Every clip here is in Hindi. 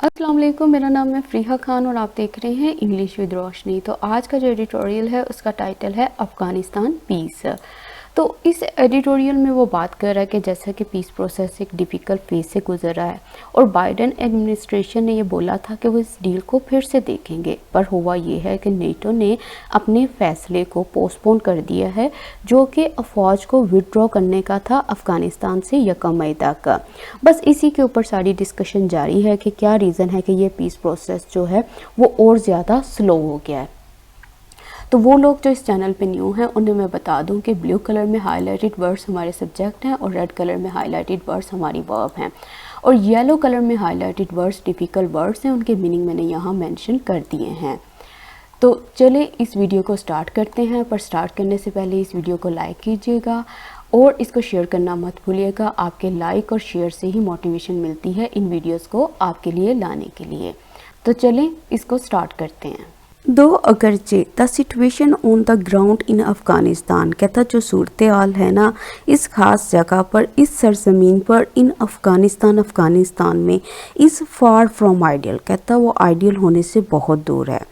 अस्सलाम वालेकुम, मेरा नाम है फ़रीहा खान और आप देख रहे हैं इंग्लिश विद रोशनी। तो आज का जो एडिटोरियल है उसका टाइटल है अफ़गानिस्तान पीस। तो इस एडिटोरियल में वो बात कर रहा है कि जैसा कि पीस प्रोसेस एक डिफ़िकल्ट फेज़ से गुजर रहा है और बाइडेन एडमिनिस्ट्रेशन ने ये बोला था कि वो इस डील को फिर से देखेंगे, पर हुआ ये है कि नेटो ने अपने फ़ैसले को पोस्टपोन कर दिया है, जो कि अफवाज को विड्रॉ करने का था अफ़गानिस्तान से 1 मई तक। बस इसी के ऊपर सारी डिस्कशन जारी है कि क्या रीज़न है कि ये पीस प्रोसेस जो है वो और ज़्यादा स्लो हो गया है। तो वो लोग जो इस चैनल पे न्यू हैं उन्हें मैं बता दूं कि ब्लू कलर में हाईलाइटेड वर्ड्स हमारे सब्जेक्ट हैं और रेड कलर में हाईलाइटेड वर्ड्स हमारी वर्ब हैं और येलो कलर में हाईलाइटेड वर्ड्स डिफ़िकल्ट वर्ड्स हैं, उनके मीनिंग मैंने यहाँ मेंशन कर दिए हैं। तो चले इस वीडियो को स्टार्ट करते हैं, पर स्टार्ट करने से पहले इस वीडियो को लाइक कीजिएगा और इसको शेयर करना मत भूलिएगा। आपके लाइक और शेयर से ही मोटिवेशन मिलती है इन वीडियोस को आपके लिए लाने के लिए। तो चलें इसको स्टार्ट करते हैं। दो अगरचे the situation on the ground in Afghanistan, कहता जो सूरत हाल है ना इस ख़ास जगह पर, इस सरज़मीन पर, इन अफ़गानिस्तान में, इज़ फार फ्रॉम आइडियल, कहता वो आइडियल होने से बहुत दूर है।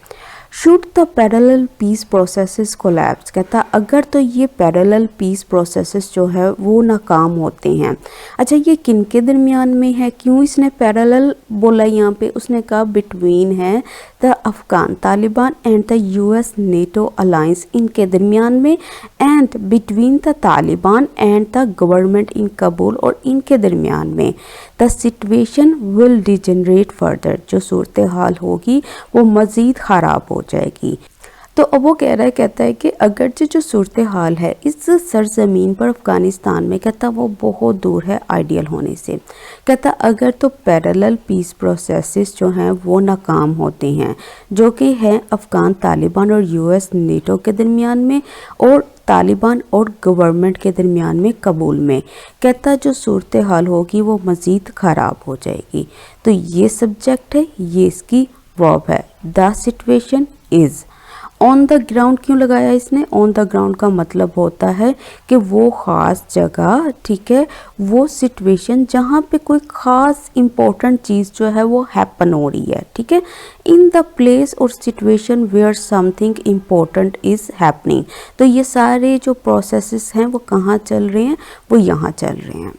Should the parallel peace processes collapse, कहता अगर तो ये पैरेलल पीस प्रोसेसेस जो है वो नाकाम होते हैं। अच्छा, ये किन के दरमियान में है, क्यों इसने पैरेलल बोला यहाँ पे? उसने कहा बिटवीन है the Afghan Taliban and the US NATO alliance, इनके दरमियान में, and between the Taliban and the government in कबूल, और इनके दरमियान में। The situation will degenerate further, जो सूरत हाल होगी वो मज़ीद ख़राब हो जाएगी। तो अब वो कहता है कि अगरचे जो सूरत हाल है इस सरज़मीन पर अफ़गानिस्तान में, कहता वो बहुत दूर है आइडियल होने से। कहता अगर तो पैरेलल पीस प्रोसेसेस जो हैं वो नाकाम होते हैं, जो कि हैं अफ़गान तालिबान और यूएस नेटो के दरमियान में और तालिबान और गवर्नमेंट के दरमियान में कबूल में, कहता जो सूरत हाल होगी वो मज़ीद ख़राब हो जाएगी। तो ये सब्जेक्ट है, ये इसकी वर्ब है। The situation is on the ground क्यों लगाया इसने? ऑन द ग्राउंड का मतलब होता है कि वो ख़ास जगह, ठीक है, वो सिचुएशन जहाँ पे कोई ख़ास इम्पोर्टेंट चीज़ जो है वो हैपन हो रही है, ठीक है। इन द प्लेस और situation where something important is happening, तो ये सारे जो प्रोसेसेस हैं वो कहाँ चल रहे हैं? वो यहाँ चल रहे हैं।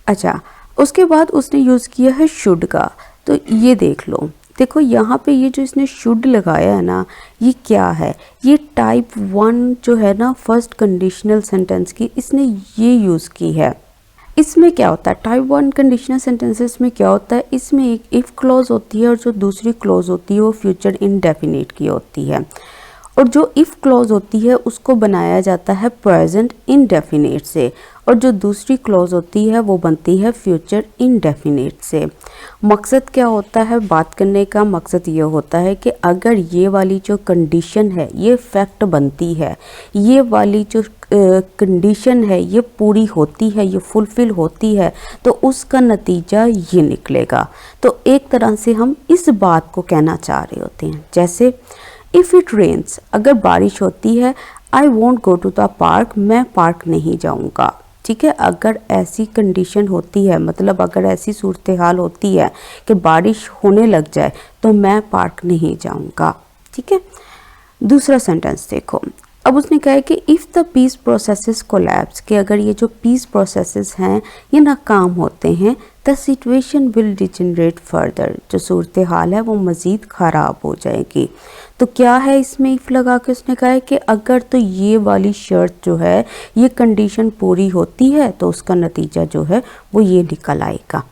अच्छा, उसके बाद उसने यूज़ किया है शुड का, तो ये देख लो, देखो यहाँ पे ये जो इसने शुड लगाया है ना, ये क्या है? ये टाइप 1 जो है ना फर्स्ट कंडीशनल सेंटेंस की, इसने ये यूज़ की है। इसमें क्या होता है? टाइप 1 कंडीशनल सेंटेंसेस में क्या होता है? इसमें एक इफ़ क्लॉज होती है और जो दूसरी क्लॉज होती है वो फ्यूचर इंडेफिनिट की होती है, और जो इफ़ क्लॉज होती है उसको बनाया जाता है प्रेजेंट इंडेफिनिट से, और जो दूसरी क्लॉज होती है वो बनती है फ्यूचर इंडेफिनिट से। मकसद क्या होता है बात करने का? मकसद ये होता है कि अगर ये वाली जो कंडीशन है ये फैक्ट बनती है, ये वाली जो कंडीशन है ये पूरी होती है, ये फुलफ़िल होती है, तो उसका नतीजा ये निकलेगा। तो एक तरह से हम इस बात को कहना चाह रहे होते हैं। जैसे इफ़ इट रेन्स, अगर बारिश होती है, I won't go to the park, मैं पार्क नहीं जाऊँगा, ठीक है। अगर ऐसी कंडीशन होती है, मतलब अगर ऐसी सूरत हाल होती है कि बारिश होने लग जाए, तो मैं पार्क नहीं जाऊँगा, ठीक है। दूसरा सेंटेंस देखो, अब उसने कहा है कि if the peace processes collapse, कि अगर ये जो पीस प्रोसेसेस हैं ये नाकाम होते हैं, the situation will degenerate further, जो सूरत हाल है वो मज़ीद ख़राब हो जाएगी। तो क्या है इसमें इफ़ लगा के उसने कहा है कि अगर तो ये वाली शर्त जो है ये कंडीशन पूरी होती है तो उसका नतीजा जो है वो ये निकल आएगा।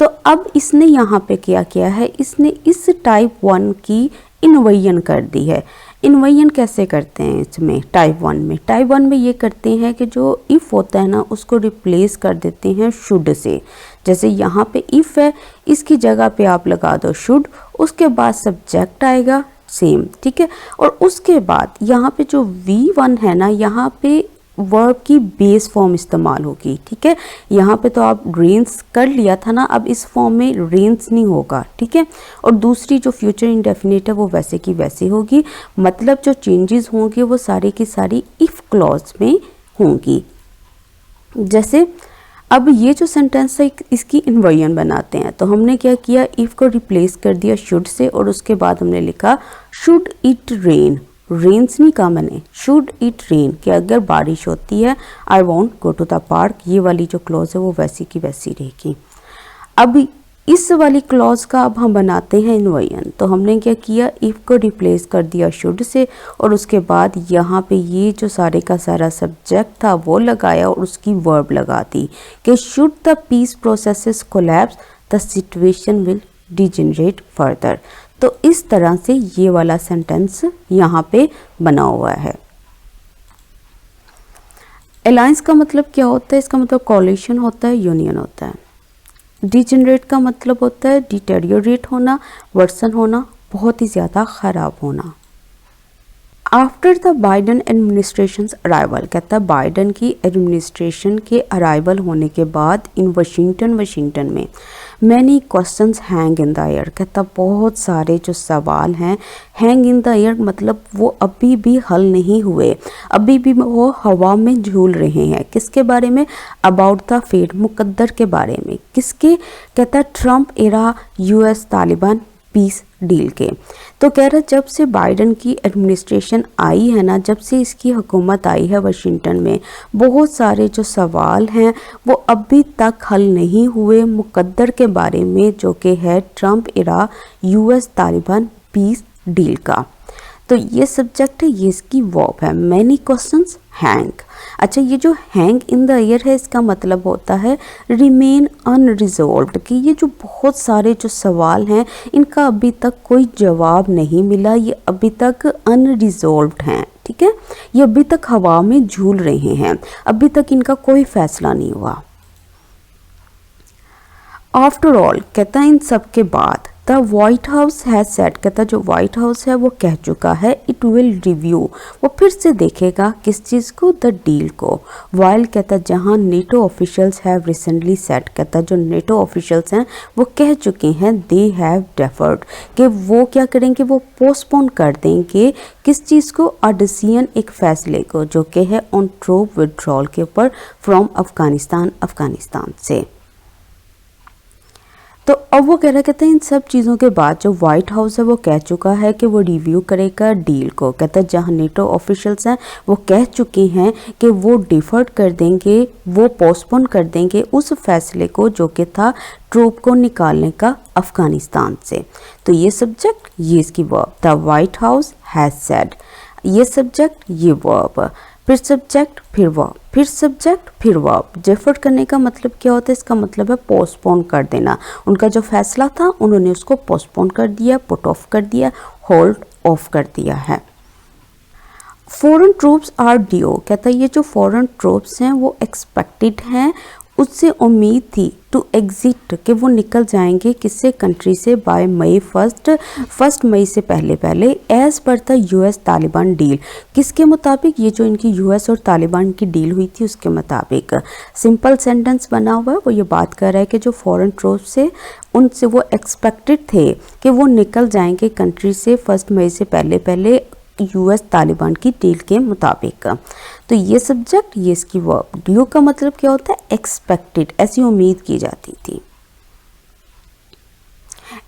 तो अब इसने यहाँ पे क्या किया है? इसने इस टाइप 1 की इन्वर्जन कर दी है। इन्वर्जन कैसे करते हैं इसमें? टाइप 1 में, टाइप 1 में ये करते हैं कि जो इफ़ होता है ना उसको रिप्लेस कर देते हैं शुड से। जैसे यहाँ पे इफ़ है, इसकी जगह पे आप लगा दो शुड, उसके बाद सब्जेक्ट आएगा सेम, ठीक है, और उसके बाद यहाँ पे जो V1 है ना, यहाँ पे वर्ब की बेस फॉर्म इस्तेमाल होगी, ठीक है। यहाँ पे तो आप रेंस कर लिया था ना, अब इस फॉर्म में रेंस नहीं होगा, ठीक है। और दूसरी जो फ्यूचर इंडेफिनिट है वो वैसे की वैसे होगी, मतलब जो चेंजेस होंगे वो सारी की सारी इफ़ क्लॉज में होंगी। जैसे अब ये जो सेंटेंस है इसकी इन्वर्जन बनाते हैं। तो हमने क्या किया, इफ़ को रिप्लेस कर दिया शुड से और उसके बाद हमने लिखा शुड इट रेन। रेन्स नहीं कहा मैंने, शुड इट रेन कि अगर बारिश होती है I won't go to the park. ये वाली जो क्लॉज है वो वैसी की वैसी रहेगी। अब इस वाली क्लॉज का अब हम बनाते हैं इन्वर्जन। तो हमने क्या किया, इफ़ को रिप्लेस कर दिया शुड से और उसके बाद यहाँ पे ये जो सारे का सारा सब्जेक्ट था वो लगाया और उसकी वर्ब लगा दी कि should the peace processes collapse the situation will degenerate further. तो इस तरह से ये वाला सेंटेंस यहाँ पे बना हुआ है। अलायंस का मतलब क्या होता है, इसका मतलब कोalition होता है, यूनियन होता है। डिजेनरेट का मतलब होता है डिटेरियोरेट होना, वर्सन होना, बहुत ही ज़्यादा ख़राब होना। After the Biden administration arrival, कहता है बाइडन की एडमिनिस्ट्रेशन के अराइवल होने के बाद इन वाशिंगटन में many questions hang in the air, कहता बहुत सारे जो सवाल हैं हैंग इन द एयर मतलब वो अभी भी हल नहीं हुए, अभी भी वो हवा में झूल रहे हैं। किसके बारे में, अबाउट द फेट, मुकद्दर के बारे में। किसके, कहता है Trump era US Taliban peace deal के। तो कह रहा जब से बाइडन की एडमिनिस्ट्रेशन आई है ना, जब से इसकी हुकूमत आई है वाशिंगटन में, बहुत सारे जो सवाल हैं वो अभी तक हल नहीं हुए मुकद्दर के बारे में, जो कि है Trump era US Taliban peace deal का। तो ये सब्जेक्ट है, ये इसकी वर्ब है। Many questions hang. अच्छा, ये जो हैंग इन द एयर है इसका मतलब होता है रिमेन अनरिजॉल्व्ड, कि ये जो बहुत सारे जो सवाल हैं इनका अभी तक कोई जवाब नहीं मिला, ये अभी तक अनरिजॉल्व्ड हैं। ठीक है, ये अभी तक हवा में झूल रहे हैं, अभी तक इनका कोई फैसला नहीं हुआ। आफ्टर ऑल, कहता है इन सब के बाद, the white house has said, कहता जो वाइट हाउस है वो कह चुका है, इट विल रिव्यू, वो फिर से देखेगा किस चीज़ को, द डील को। वाइल, कहता जहां NATO officials have recently said, कहता जो नेटो ऑफिशियल्स हैं वो कह चुके हैं दे हैव डेफर्ड, कि वो क्या करेंगे, वो पोस्टपोन कर देंगे किस चीज़ को, अ डिसीजन, एक फैसले को, जो कि है ऑन ट्रूप विड्रॉल के ऊपर फ्रॉम अफगानिस्तान से। तो अब वो कह रहा, कहते हैं इन सब चीज़ों के बाद जो वाइट हाउस है वो कह चुका है कि वो रिव्यू करेगा डील को। कहता है जहां नेटो ऑफिशियल्स हैं वो कह चुके हैं कि वो डिफर्ड कर देंगे, वो पोस्टपोन कर देंगे उस फैसले को जो कि था ट्रूप को निकालने का अफगानिस्तान से। तो ये सब्जेक्ट, ये इसकी verb, the white house has said, ये सब्जेक्ट, ये वर्ब, फिर सब्जेक्ट, फिर वर्ब, फिर सब्जेक्ट, फिर वर्ब। डिफर्ड करने का मतलब क्या होता है, इसका मतलब है पोस्टपोन कर देना। उनका जो फैसला था उन्होंने उसको पोस्टपोन कर दिया, पुट ऑफ कर दिया, होल्ड ऑफ कर दिया है। फॉरेन ट्रूप्स आर ड्यू, कहता है ये जो फॉरेन ट्रूप्स हैं वो एक्सपेक्टेड हैं, उससे उम्मीद थी टू एग्जिट, कि वो निकल जाएंगे किससे, कंट्री से, बाय मई फर्स्ट मई से पहले as per the US Taliban deal, किसके मुताबिक, ये जो इनकी यूएस और तालिबान की डील हुई थी उसके मुताबिक। सिंपल सेंटेंस बना हुआ है, वो ये बात कर रहा है कि जो फॉरेन ट्रूप्स से उनसे वो एक्सपेक्टेड थे कि वो निकल जाएंगे कंट्री से 1 मई से पहले यूएस तालिबान की डील के मुताबिक। तो ये सब्जेक्ट, ये इसकी वर्ब। ड्यू का मतलब क्या होता है, एक्सपेक्टेड, ऐसी उम्मीद की जाती थी।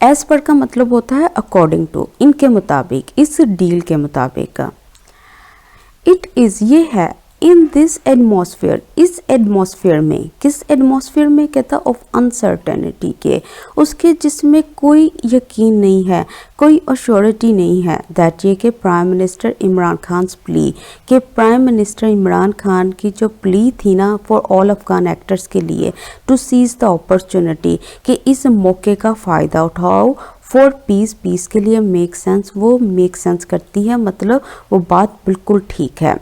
एज पर का मतलब होता है अकॉर्डिंग टू, इनके मुताबिक, इस डील के मुताबिक। इट इज, ये है, इन दिस एटमॉस्फेयर, इस एटमॉस्फेयर में, किस एटमॉस्फेयर में, कहता ऑफ अनसर्टेनिटी के, उसके जिसमें कोई यकीन नहीं है, कोई अश्योरिटी नहीं है, दैट ये कि prime minister Imran Khan plea, कि प्राइम मिनिस्टर इमरान खान की जो प्ली थी ना फॉर ऑल अफगान एक्टर्स के लिए, टू सीज द अपॉर्चुनिटी, कि इस मौके का फ़ायदा उठाओ, फॉर पीस के लिए, मेक सेंस, वो मेक सेंस करती है, मतलब वो बात बिल्कुल ठीक है।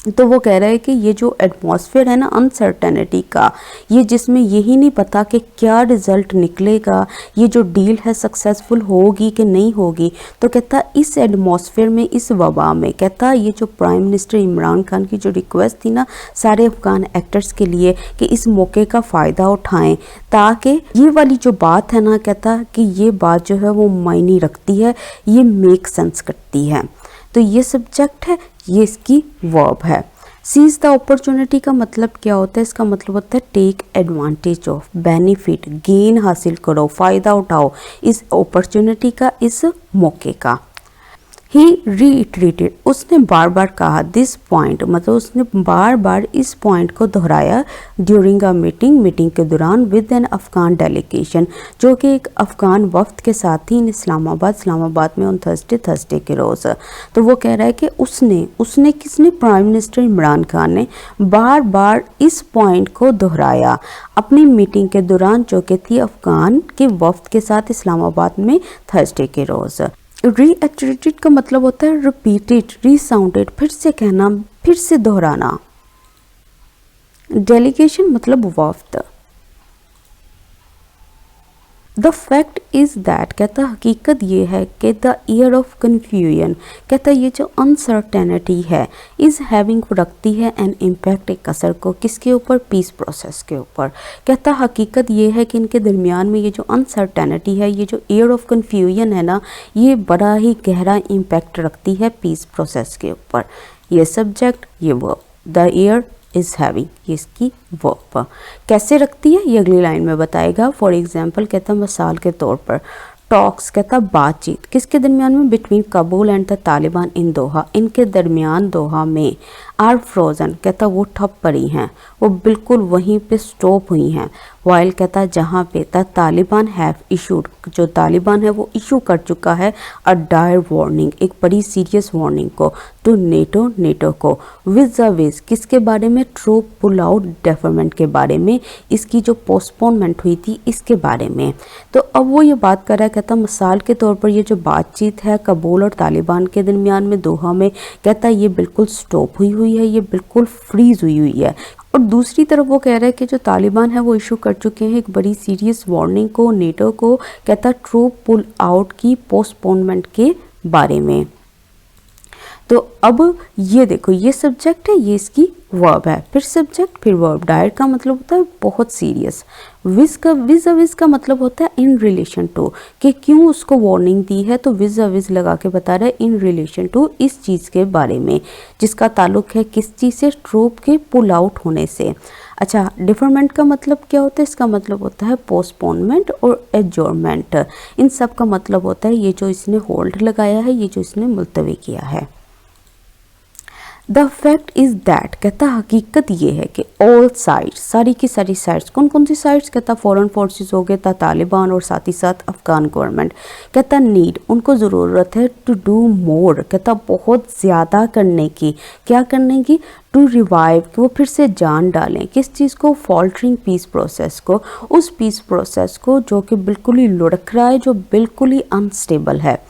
तो वो कह रहा है कि ये जो एटमॉस्फेयर है ना अनसर्टेनिटी का, ये जिसमें यही नहीं पता कि क्या रिज़ल्ट निकलेगा, ये जो डील है सक्सेसफुल होगी कि नहीं होगी, तो कहता इस एटमॉस्फेयर में, इस वबा में, कहता ये जो प्राइम मिनिस्टर इमरान खान की जो रिक्वेस्ट थी ना सारे अफगान एक्टर्स के लिए कि इस मौके का फ़ायदा उठाएं, ताकि ये वाली जो बात है ना, कहता कि ये बात जो है वो मायने रखती है, ये मेक सेंस करती है। तो ये सब्जेक्ट है, ये इसकी वर्ब है। सीज द अपॉर्चुनिटी का मतलब क्या होता है? इसका मतलब होता है take advantage of, benefit, gain हासिल करो, फ़ायदा उठाओ इस अपॉर्चुनिटी का, इस मौके का। ही रीइटरेटेड, उसने बार बार कहा, दिस पॉइंट मतलब उसने बार बार इस पॉइंट को दोहराया ड्यूरिंग अ मीटिंग, मीटिंग के दौरान विद एन अफगान डेलीगेशन, जो कि एक अफगान वफ्द के साथ ही इन इस्लामाबाद में ऑन थर्सडे के रोज़। तो वो कह रहा है कि उसने किसने? प्राइम मिनिस्टर इमरान खान ने बार बार इस पॉइंट को दोहराया अपनी मीटिंग के दौरान, जो कि थी अफगान के वफ्द के साथ इस्लामाबाद में थर्सडे के रोज़। रीएटरेटेड का मतलब होता है रिपीटेड, रीसाउंडेड, फिर से कहना, फिर से दोहराना। डेलीगेशन मतलब वफ्द। द फैक्ट इज़ दैट, कहता हकीकत ये है कि द ईयर ऑफ कन्फ्यूजन, कहता ये जो अनसर्टेनिटी है, इज़ हैविंग, रखती है एन इम्पैक्ट, एक असर को, किसके ऊपर? पीस प्रोसेस के ऊपर। कहता हकीकत ये है कि इनके दरमियान में ये जो अनसर्टेनिटी है, ये जो ईयर ऑफ कन्फ्यूजन है ना, ये बड़ा ही गहरा इम्पैक्ट रखती है पीस प्रोसेस के ऊपर। ये सब्जेक्ट, ये verb, the year is having, ये इसकी वर्ब। कैसे रखती है ये अगली लाइन में बताएगा। फॉर एग्जाम्पल, कहता मिसाल के तौर पर, टॉक्स, कहता बातचीत, किसके दरमियान में? Between Kabul and the Taliban in Doha, इनके दरमियान दोहा में। आर फ्रोजन, कहता वो ठप पड़ी हैं, वो बिल्कुल वहीं पे स्टॉप हुई हैं। वाइल, कहता जहाँ पे द तालिबान हैव इशूड, जो तालिबान है वो इशू कर चुका है अ डायर वार्निंग, एक बड़ी सीरियस वार्निंग को, टू नेटो को, विज किसके बारे में? ट्रूप पुल आउट डेफरमेंट के बारे में, इसकी जो पोस्टपोनमेंट हुई थी इसके बारे में। तो अब वो ये बात कर रहा है, कहता मिसाल के तौर पर ये जो बातचीत है कबूल और तालिबान के दरमियान में दोहा में, कहता ये बिल्कुल स्टॉप हुई है, ये बिल्कुल फ्रीज हुई है। और दूसरी तरफ वो कह रहा है कि जो तालिबान है वो इशू कर चुके हैं एक बड़ी सीरियस वार्निंग को नेटो को, कहता ट्रूप पुल आउट की पोस्टपोनमेंट के बारे में। तो अब ये देखो, ये सब्जेक्ट है, ये इसकी वर्ब है, फिर सब्जेक्ट फिर वर्ब। डायर का मतलब होता है बहुत सीरियस। विज का मतलब होता है इन रिलेशन टू, कि क्यों उसको वार्निंग दी है, तो विज लगा के बता रहा है इन रिलेशन टू, इस चीज़ के बारे में जिसका ताल्लुक है किस चीज़ से? ट्रूप के पुल आउट होने से। अच्छा, डिफरमेंट का मतलब क्या होता है? इसका मतलब होता है पोस्टपोनमेंट और एडजॉर्नमेंट। इन सब का मतलब होता है ये जो इसने होल्ड लगाया है, ये जो इसने मुलतवी किया है। द फैक्ट इज़ दैट, कहता हकीकत ये है कि ऑल साइड्स, सारी की सारी साइड्स, कौन कौन सी साइड्स? कहता फॉरेन फोर्सेस हो गए, तालिबान और साथ ही साथ अफगान गवर्नमेंट, कहता नीड, उनको ज़रूरत है टू डू मोर, कहता बहुत ज़्यादा करने की, क्या करने की? टू रिवाइव, कि वो फिर से जान डालें किस चीज़ को? फॉल्टरिंग पीस प्रोसेस को, उस पीस प्रोसेस को जो कि बिल्कुल ही लुढ़क रहा है, जो बिल्कुल ही अनस्टेबल है।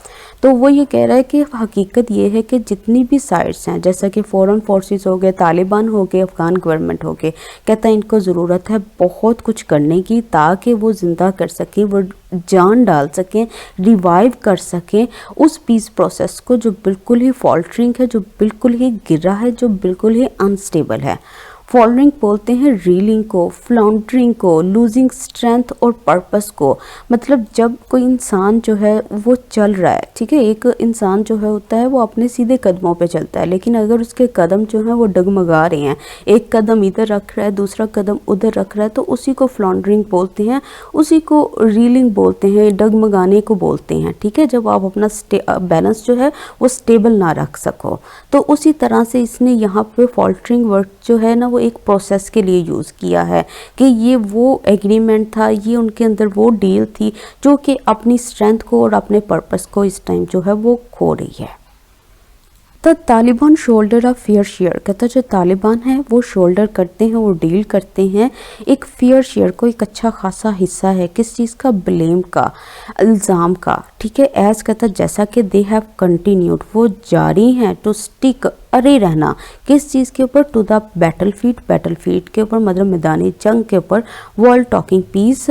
तो वो ये कह रहा है कि हकीकत ये है कि जितनी भी साइड्स हैं, जैसा कि फॉरेन फोर्सेस हो गए, तालिबान हो गए, अफगान गवर्नमेंट हो गए, कहता है इनको ज़रूरत है बहुत कुछ करने की ताकि वो ज़िंदा कर सकें, वो जान डाल सकें, रिवाइव कर सकें उस पीस प्रोसेस को जो बिल्कुल ही फॉल्टरिंग है, जो बिल्कुल ही गिरा है, जो बिल्कुल ही अनस्टेबल है। फॉलोइंग बोलते हैं रीलिंग को, फ्लाउंडरिंग को, लूजिंग स्ट्रेंथ और पर्पस को। मतलब जब कोई इंसान जो है वो चल रहा है, ठीक है, एक इंसान जो है होता है वो अपने सीधे कदमों पे चलता है, लेकिन अगर उसके कदम जो है वो डगमगा रहे हैं, एक कदम इधर रख रहा है, दूसरा कदम उधर रख रहा है, तो उसी को फ्लाउंडरिंग बोलते हैं, उसी को रीलिंग बोलते हैं, डगमगाने को बोलते हैं। ठीक है, जब आप अपना बैलेंस जो है वो स्टेबल ना रख सको, तो उसी तरह से इसने यहाँ पे फॉल्टरिंग वर्ड जो है ना वो एक प्रोसेस के लिए यूज़ किया है कि ये वो एग्रीमेंट था, ये उनके अंदर वो डील थी जो कि अपनी स्ट्रेंथ को और अपने पर्पस को इस टाइम जो है वो खो रही है। The Taliban shoulder of fair share, कहता जो तालिबान है वो शोल्डर करते हैं, वो डील करते हैं एक फेयर शेयर को, एक अच्छा खासा हिस्सा है किस चीज़ का? ब्लेम का, इल्ज़ाम का। ठीक है, एज कहता जैसा कि दे हैव कंटिन्यूड, वो जारी हैं, टू स्टिक, अरे रहना, किस चीज़ के ऊपर? टू द बैटलफील्ड के ऊपर, मतलब मैदानी जंग के ऊपर, वर्ल्ड टॉकिंग पीस,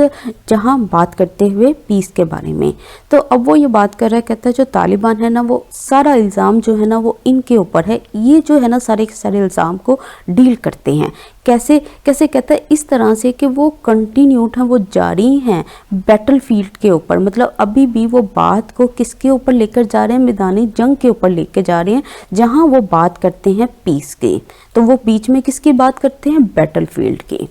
जहाँ बात करते हुए पीस के बारे में। तो अब वो ये बात कर रहा है, कहता है जो तालिबान है ना वो सारा इल्ज़ाम जो है ना वो इनके ऊपर है, ये जो है ना सारे के सारे इल्ज़ाम को डील करते हैं कैसे कैसे कहता है, इस तरह से कि वो कंटिन्यूड हैं, वो जारी हैं बैटलफील्ड के ऊपर, मतलब अभी भी वो बात को किसके ऊपर लेकर जा रहे हैं, मैदानी जंग के ऊपर लेकर जा रहे हैं, जहां वो बात करते हैं पीस की। तो वो बीच में किसकी बात करते हैं, बैटलफील्ड की।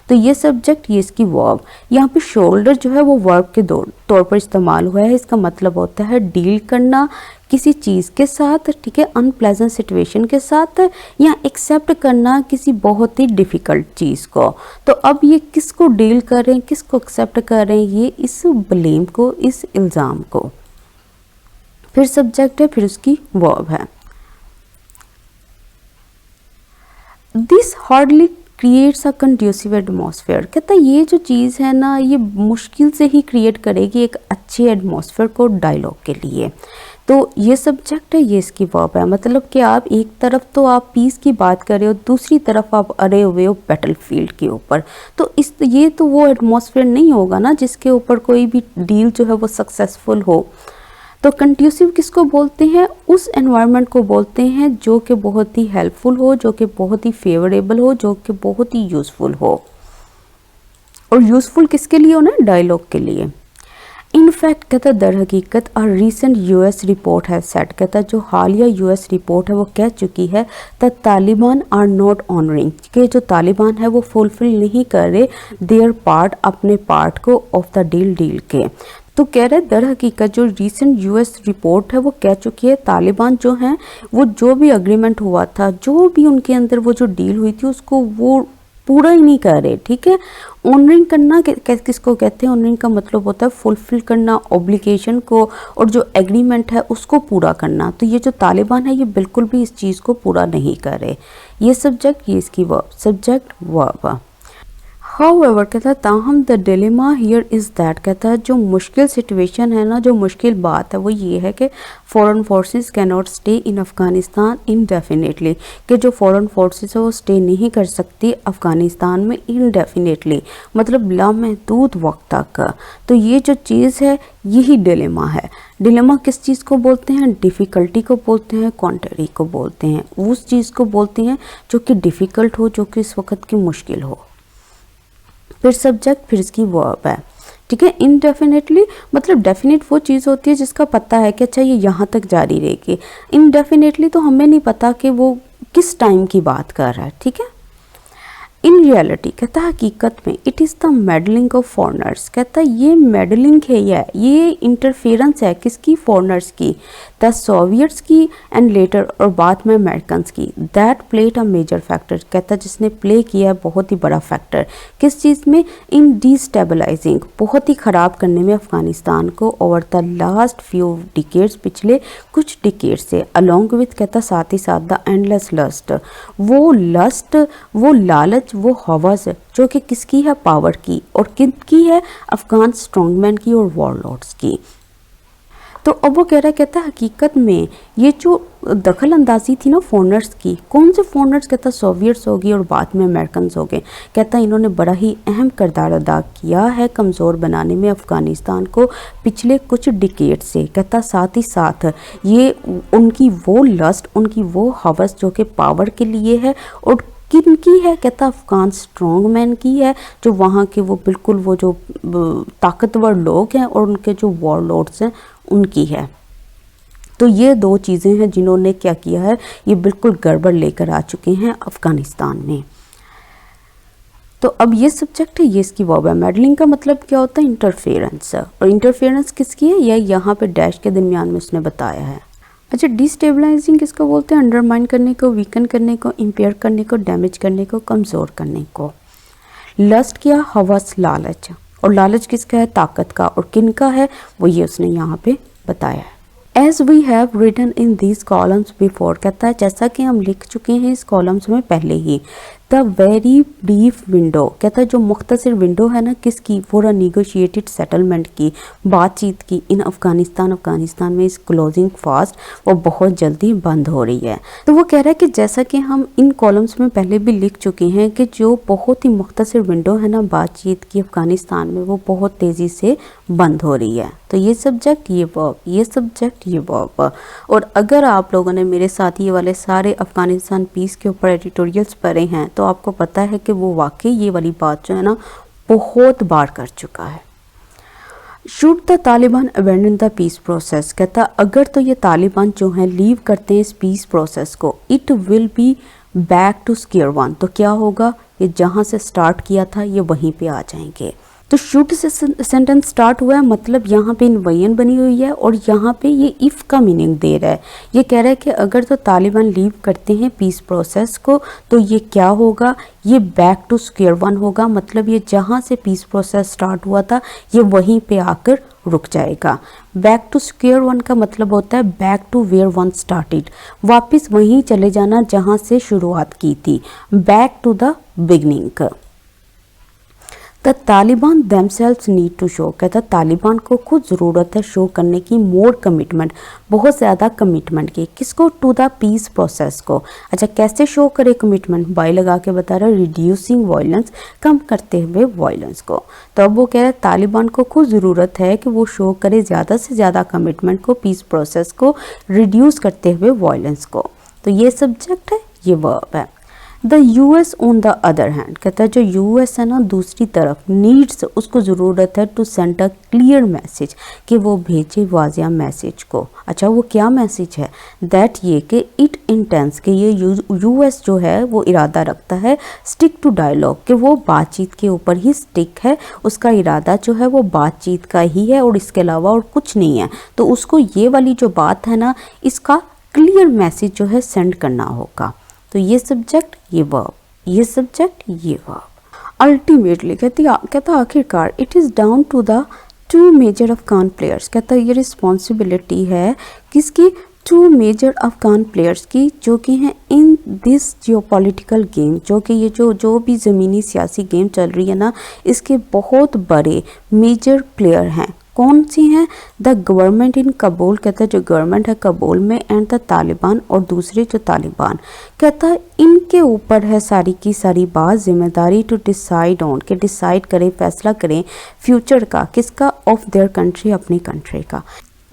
तो ये सब्जेक्ट, ये इसकी वर्ब। यहाँ पे शोल्डर जो है वो वर्ब के तौर पर इस्तेमाल हुआ है। इसका मतलब होता है डील करना किसी चीज़ के साथ, ठीक है, अनप्लेजेंट सिचुएशन के साथ, या एक्सेप्ट करना किसी बहुत ही डिफ़िकल्ट चीज़ को। तो अब ये किसको डील कर रहे हैं, किसको एक्सेप्ट कर रहे हैं, ये इस ब्लेम को, इस इल्ज़ाम को। फिर सब्जेक्ट है, फिर उसकी वर्ब है। This hardly creates a conducive atmosphere, कहता है ये जो चीज़ है ना, ये मुश्किल से ही क्रिएट करेगी एक अच्छे एटमॉस्फेयर को डायलॉग के लिए। तो ये सब्जेक्ट है, ये इसकी वर्ब है। मतलब कि आप एक तरफ तो आप पीस की बात कर रहे हो, दूसरी तरफ आप अड़े हुए हो बैटलफील्ड के ऊपर। तो ये तो वो एटमॉस्फेयर नहीं होगा ना जिसके ऊपर कोई भी डील जो है वो सक्सेसफुल हो। तो कंड्यूसिव किसको बोलते हैं, उस एनवायरनमेंट को बोलते हैं जो कि बहुत ही हेल्पफुल हो, जो कि बहुत ही फेवरेबल हो, जो कि बहुत ही यूज़फुल हो। और यूज़फुल किसके लिए हो ना, डायलॉग के लिए। इनफैक्ट कहता है दर हकीकत और रीसेंट यूएस रिपोर्ट है सेट, कहता है जो हालिया यूएस रिपोर्ट है वो कह चुकी है the Taliban are not honouring, कि जो तालिबान है वो फुलफिल नहीं कर रहे देयर पार्ट, अपने पार्ट को ऑफ द डील के। तो कह रहे दर हकीकत जो रीसेंट यूएस रिपोर्ट है वो कह चुकी है तालिबान जो हैं वो जो भी अग्रीमेंट हुआ था, जो भी उनके अंदर वो जो डील हुई थी उसको वो पूरा ही नहीं कर रहे, ठीक है। ऑनरिंग करना किसको कहते हैं, ऑनरिंग का मतलब होता है फुलफिल करना ऑब्लिगेशन को, और जो एग्रीमेंट है उसको पूरा करना। तो ये जो तालिबान है ये बिल्कुल भी इस चीज़ को पूरा नहीं कर रहे। ये सब्जेक्ट, ये इसकी वर्ब, सब्जेक्ट वर्ब। हाउएवर कहता है ताहम the dilemma here is that, कहता है जो मुश्किल सिचुएशन है ना, जो मुश्किल बात है वो ये है कि foreign forces can not stay in Afghanistan indefinitely, कि जो फॉरेन फोर्सेस है वो स्टे नहीं कर सकती अफ़गानिस्तान में इनडेफिनेटली, मतलब लामहदूद वक्त तक। तो ये जो चीज़ है यही डिलेमा है। डिलेमा किस चीज़ को बोलते हैं, डिफ़िकल्टी को बोलते हैं, कॉन्ट्ररी को बोलते हैं, उस चीज़ को बोलते हैं जो कि डिफ़िकल्ट हो, जो कि इस वक्त की मुश्किल हो। फिर सब्जेक्ट, फिर इसकी वर्ब है, ठीक है। इनडेफिनेटली मतलब डेफिनेट वो चीज़ होती है जिसका पता है कि अच्छा ये यहाँ तक जारी रहेगी। इनडेफिनेटली तो हमें नहीं पता कि वो किस टाइम की बात कर रहा है, ठीक है। इन रियलिटी कहता है हकीकत में it is the meddling of foreigners, कहता है ये मेडलिंग है, ये इंटरफेरेंस है किसकी, फॉरनर्स की, द सोवियट्स की एंड लेटर, और बाद में अमेरिकन की, that played a major factor, कहता है जिसने प्ले किया है बहुत ही बड़ा फैक्टर किस चीज़ में, इन डिस्टेबलाइजिंग, बहुत ही ख़राब करने में अफ़गानिस्तान को over the last few decades, पिछले कुछ डिकेड से, अलॉन्ग विथ कहता साथ ही साथ द एंडलेस लस्ट, वो लस्ट, वो लालच, वो हवस जो कि किसकी है, पावर की, और किसकी है, अफगान स्ट्रॉन्गमैन की और वॉरलॉर्ड्स की। तो अब वो कह रहा है, कहता है हकीकत में ये जो दखल अंदाजी थी ना फॉरनर्स की, कौन से फॉरनर्स, कहता सोवियट्स हो गए और बाद में अमेरिकन हो गए, कहता इन्होंने बड़ा ही अहम किरदार अदा किया है कमज़ोर बनाने में अफ़गानिस्तान को पिछले कुछ डिकेड से। कहता साथ ही साथ ये उनकी वो लस्ट, उनकी वो हवस जो कि पावर के लिए है, और किन की है, कहता अफ़गान स्ट्रॉन्ग मैन की है, जो वहाँ के वो बिल्कुल वो जो ताकतवर लोग हैं और उनके जो वॉरलॉर्ड्स हैं उनकी है। तो ये दो चीज़ें हैं जिन्होंने क्या किया है, ये बिल्कुल गड़बड़ लेकर आ चुके हैं अफ़गानिस्तान में। तो अब ये सब्जेक्ट है, ये इसकी वर्ब है। मेडलिंग का मतलब क्या होता है, इंटरफेरेंस, और इंटरफेरेंस किसकी है, यह यहाँ पे डैश के दरमियान में उसने बताया है। अच्छा, डिस्टेबलाइजिंग किसको बोलते हैं, अंडरमाइन करने को, वीकन करने को, इम्पेयर करने को, डैमेज करने को, कमज़ोर करने को। लस्ट क्या, हवस, लालच, और लालच किसका है, ताकत का, और किन का है वो ये उसने यहाँ पे बताया है। As we have written in these columns before, कहता है जैसा कि हम लिख चुके हैं इस कॉलम्स में पहले ही, द वेरी ब्रीफ विंडो, कहता है जो मुख्तसर विंडो है ना किसकी, फॉर अ निगोशिएटेड सेटलमेंट की, बातचीत की, इन अफ़गानिस्तान में इस क्लोजिंग फास्ट, वो बहुत जल्दी बंद हो रही है। तो वो कह रहा है कि जैसा कि हम इन कॉलम्स में पहले भी लिख चुके हैं कि जो बहुत ही मुख्तसर विंडो है ना बातचीत की अफ़गानिस्तान में, वो बहुत तेज़ी से बंद हो रही है। तो ये सब्जेक्ट, ये वर्ब, ये सब्जेक्ट, ये वर्ब। और अगर आप लोगों ने मेरे साथ ये वाले सारे अफ़गानिस्तान पीस के ऊपर एडिटोरियल्स पढ़े हैं तो तो आपको पता है कि वो वाकई ये वाली बात जो है ना बहुत बार कर चुका है। Should the Taliban abandon the peace process, कहता अगर तो ये तालिबान जो है लीव करते हैं इस पीस प्रोसेस को, it will be back to square one, तो क्या होगा, ये जहाँ से स्टार्ट किया था ये वहीं पे आ जाएंगे। तो शुड से सेंटेंस स्टार्ट हुआ है, मतलब यहाँ पे इनवयन बनी हुई है और यहाँ पे ये इफ़ का मीनिंग दे रहा है। ये कह रहा है कि अगर तो तालिबान लीव करते हैं पीस प्रोसेस को तो ये क्या होगा, ये बैक टू स्क्वायर वन होगा, मतलब ये जहाँ से पीस प्रोसेस स्टार्ट हुआ था ये वहीं पे आकर रुक जाएगा। बैक टू स्क्वायर वन का मतलब होता है back to where one started, वापस वहीं चले जाना जहाँ से शुरुआत की थी, back to the beginning. The Taliban themselves need to show, कहता तालिबान को खुद ज़रूरत है शो करने की मोर कमिटमेंट, बहुत ज़्यादा कमिटमेंट की, किसको, टू द पीस प्रोसेस को। अच्छा कैसे शो करे कमिटमेंट, बाई लगा के बता रहा है रिड्यूसिंग वायलेंस, कम करते हुए वायलेंस को। तो अब वो कह रहा है तालिबान को खुद ज़रूरत है कि वो शो करे ज़्यादा से ज़्यादा कमिटमेंट को, पीस प्रोसेस को रिड्यूस करते हुए वायलेंस को। तो ये सब्जेक्ट है, ये वर्ब है। The US on the other hand, कहता है जो यूएस है ना दूसरी तरफ, नीड्स, उसको ज़रूरत है to send a clear message, कि वो भेजे वाजिया मैसेज को। अच्छा वो क्या मैसेज है, दैट ये कि इट इंटेंस, कि ये यूएस जो है वो इरादा रखता है स्टिक टू डायलॉग, कि वो बातचीत के ऊपर ही स्टिक है, उसका इरादा जो है वो बातचीत का ही है और इसके अलावा और कुछ नहीं है। तो उसको ये वाली जो बात है ना इसका क्लियर मैसेज जो है सेंड करना होगा। तो ये सब्जेक्ट, ये वर्ब, ये सब्जेक्ट, ये वर्ब। अल्टीमेटली कहता आखिरकार it is down to the two major Afghan players, कहता ये रिस्पॉन्सिबिलिटी है किसकी, टू मेजर अफगान प्लेयर्स की, जो कि हैं इन दिस जियोपॉलिटिकल गेम, जो कि ये जो भी ज़मीनी सियासी गेम चल रही है ना इसके बहुत बड़े मेजर प्लेयर हैं। कौन सी हैं, द गवर्नमेंट इन कबूल, कहता है जो गवर्नमेंट है कबूल में, एंड द तालिबान, और दूसरे जो तालिबान, कहता है इनके ऊपर है सारी की सारी बात, जिम्मेदारी टू डिसाइड ऑन, के डिसाइड करें, फैसला करें फ्यूचर का, किसका, ऑफ देयर कंट्री, अपनी कंट्री का।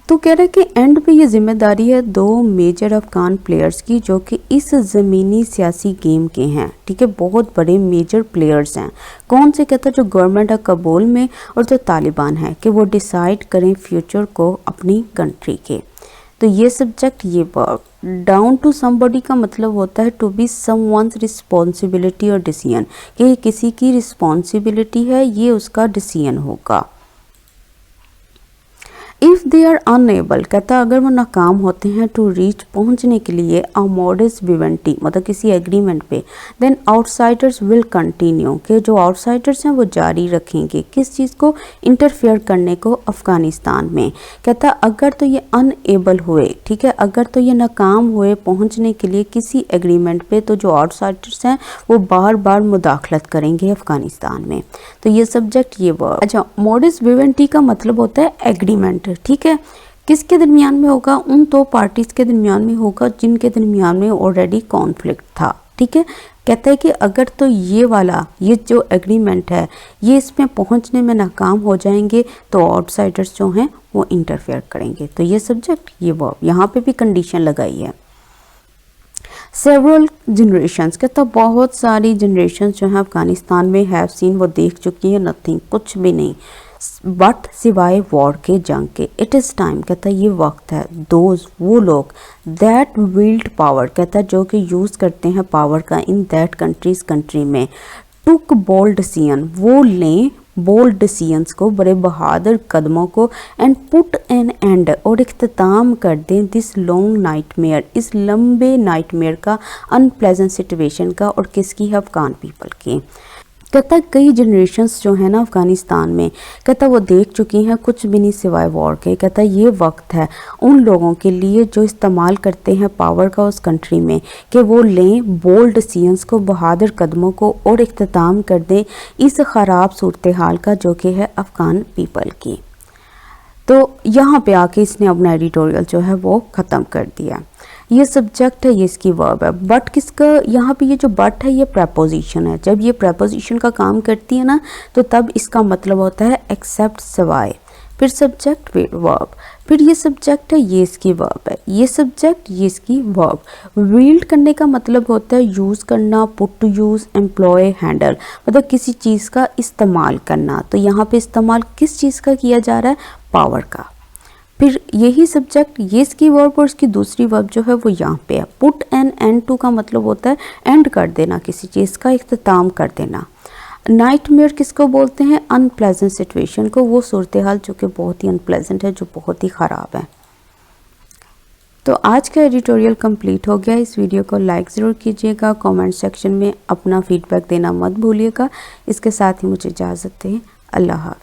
तो कह रहे हैं कि एंड पे ये जिम्मेदारी है दो मेजर अफगान प्लेयर्स की जो कि इस ज़मीनी सियासी गेम के हैं, ठीक है, बहुत बड़े मेजर प्लेयर्स हैं। कौन से, कहता है जो गवर्नमेंट है कबूल में और जो तालिबान है, कि वो डिसाइड करें फ्यूचर को अपनी कंट्री के। तो ये सब्जेक्ट, ये वर्ब। डाउन टू समबॉडी का मतलब होता है टू बी समवन्स रिस्पॉन्सिबिलिटी और डिसीजन, कि ये किसी की रिस्पॉन्सिबिलिटी है, ये उसका डिसीजन होगा। इफ़ दे आर अनएबल, कहता अगर वो नाकाम होते हैं टू रीच, पहुंचने के लिए, अ मॉडस विवेंटी, मतलब किसी एग्रीमेंट पे, देन आउटसाइडर्स विल कंटिन्यू, कि जो आउटसाइडर्स हैं वो जारी रखेंगे किस चीज़ को, इंटरफेयर करने को अफ़गानिस्तान में। कहता अगर तो ये अनएबल हुए, ठीक है, अगर तो ये नाकाम हुए पहुंचने के लिए किसी एग्रीमेंट पे, तो जो आउटसाइडर्स हैं वो बार बार मुदाखलत करेंगे अफ़गानिस्तान में। तो ये सब्जेक्ट, ये वर्ब। अच्छा मॉडस विवेंटी का मतलब होता है एग्रीमेंट, ठीक है, किसके दरमियान में होगा, उन दो पार्टीज के दरमियान में होगा जिनके दरमियान में ऑलरेडी कॉन्फ्लिक्ट था, ठीक है। कहता है कि अगर तो ये वाला, ये जो एग्रीमेंट है ये इसमें पहुंचने में नाकाम हो जाएंगे तो आउटसाइडर्स जो हैं वो इंटरफेयर करेंगे। तो ये सब्जेक्ट, ये वर्ब, यहाँ पे भी कंडीशन लगाई है। सेवरल जनरेशंस, कहता बहुत सारी जनरेशंस जो हैं अफगानिस्तान में हैव सीन, वो देख चुकी है, नथिंग, कुछ भी नहीं, बट सिवाय वॉर के, जंग के। इट इज़ टाइम, कहता ये वक्त है, दोज, वो लोग, दैट विल्ड पावर, कहता जो कि यूज़ करते हैं पावर का इन दैट कंट्रीज, कंट्री में, टुक बोल्ड डिसीजन, वो लें बोल्ड डिसीजंस को, बड़े बहादुर कदमों को, एंड पुट एन एंड, और इख्तिताम कर दें दिस लॉन्ग नाइटमेयर, इस लंबे नाइटमेयर का, अनप्लेजेंट सिचुएशन का, और किसकी है, अफगान पीपल की। कहता कई जनरेशन्स जो है ना अफ़गानिस्तान में, कहता वो देख चुकी हैं कुछ भी नहीं सिवाय वॉर के। कहता ये वक्त है उन लोगों के लिए जो इस्तेमाल करते हैं पावर का उस कंट्री में, कि वो लें बोल्ड डिसीजंस को, बहादुर कदमों को, और इख्तिताम कर दें इस ख़राब सूरत हाल का जो कि है अफ़गान पीपल की। तो यहाँ पे आके इसने अपना एडिटोरियल जो है वो ख़त्म कर दिया। ये सब्जेक्ट है, ये इसकी वर्ब है। बट किसका, यहाँ पे ये जो बट है ये प्रेपोजिशन है। जब ये प्रेपोजिशन का काम करती है ना तो तब इसका मतलब होता है एक्सेप्ट, सिवाय। फिर सब्जेक्ट फिर वर्ब, फिर ये सब्जेक्ट है ये इसकी वर्ब है, ये सब्जेक्ट ये इसकी वर्ब। विल्ड करने का मतलब होता है यूज़ करना, put to use, employ, handle, मतलब किसी चीज़ का इस्तेमाल करना। तो यहाँ पे इस्तेमाल किस चीज़ का किया जा रहा है, पावर का। फिर यही सब्जेक्ट ये इसकी वर्ब और इसकी दूसरी वर्ब जो है वो यहाँ पे है। पुट एन एंड टू का मतलब होता है एंड कर देना, किसी चीज़ का इख्तिताम कर देना। नाइटमेयर किसको बोलते हैं, अनप्लेजेंट सिचुएशन को, वो सूरत हाल जो कि बहुत ही अनप्लेजेंट है, जो बहुत ही ख़राब है। तो आज का एडिटोरियल कंप्लीट हो गया। इस वीडियो को लाइक ज़रूर कीजिएगा, कमेंट सेक्शन में अपना फीडबैक देना मत भूलिएगा। इसके साथ ही मुझे इजाज़त दें। अल्लाह हाफ़िज़।